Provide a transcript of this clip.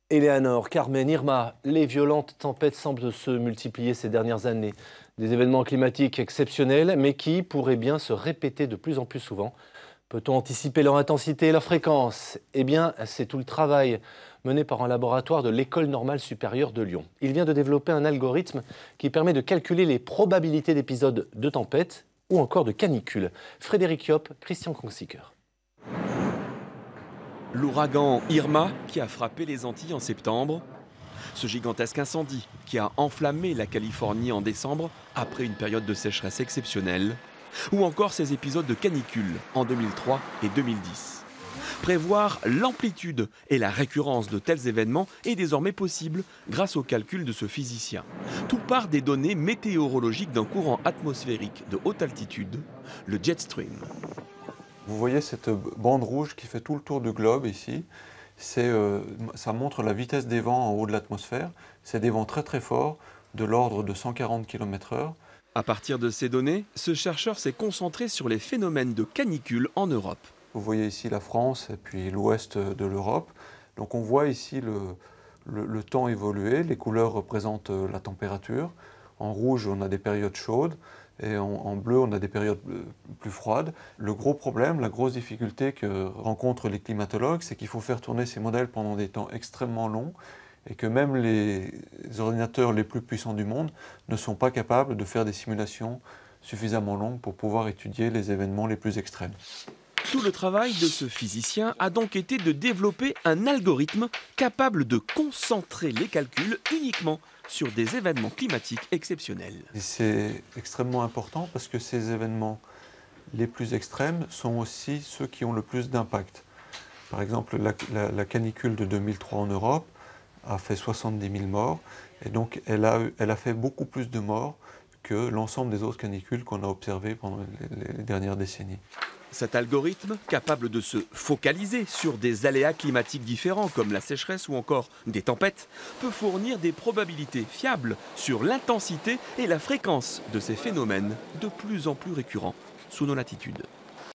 Eleanor, Carmen, Irma, les violentes tempêtes semblent se multiplier ces dernières années. Des événements climatiques exceptionnels, mais qui pourraient bien se répéter de plus en plus souvent. Peut-on anticiper leur intensité et leur fréquence? Eh bien, c'est tout le travail mené par un laboratoire de l'École normale supérieure de Lyon. Il vient de développer un algorithme qui permet de calculer les probabilités d'épisodes de tempête ou encore de canicule. Frédéric Yop, Christian Konsiker. L'ouragan Irma qui a frappé les Antilles en septembre. Ce gigantesque incendie qui a enflammé la Californie en décembre après une période de sécheresse exceptionnelle. Ou encore ces épisodes de canicule en 2003 et 2010. Prévoir l'amplitude et la récurrence de tels événements est désormais possible grâce au calcul de ce physicien. Tout part des données météorologiques d'un courant atmosphérique de haute altitude, le jet stream. Vous voyez cette bande rouge qui fait tout le tour du globe ici. Ça montre la vitesse des vents en haut de l'atmosphère. C'est des vents très très forts, de l'ordre de 140 km/h. À partir de ces données, ce chercheur s'est concentré sur les phénomènes de canicule en Europe. Vous voyez ici la France et puis l'ouest de l'Europe. Donc on voit ici le temps évoluer. Les couleurs représentent la température. En rouge, on a des périodes chaudes. Et en bleu, on a des périodes plus froides. Le gros problème, la grosse difficulté que rencontrent les climatologues, c'est qu'il faut faire tourner ces modèles pendant des temps extrêmement longs et que même les ordinateurs les plus puissants du monde ne sont pas capables de faire des simulations suffisamment longues pour pouvoir étudier les événements les plus extrêmes. Tout le travail de ce physicien a donc été de développer un algorithme capable de concentrer les calculs uniquement sur des événements climatiques exceptionnels. Et c'est extrêmement important parce que ces événements les plus extrêmes sont aussi ceux qui ont le plus d'impact. Par exemple, la canicule de 2003 en Europe a fait 70 000 morts et donc elle a fait beaucoup plus de morts que l'ensemble des autres canicules qu'on a observées pendant les dernières décennies. Cet algorithme, capable de se focaliser sur des aléas climatiques différents comme la sécheresse ou encore des tempêtes, peut fournir des probabilités fiables sur l'intensité et la fréquence de ces phénomènes de plus en plus récurrents sous nos latitudes.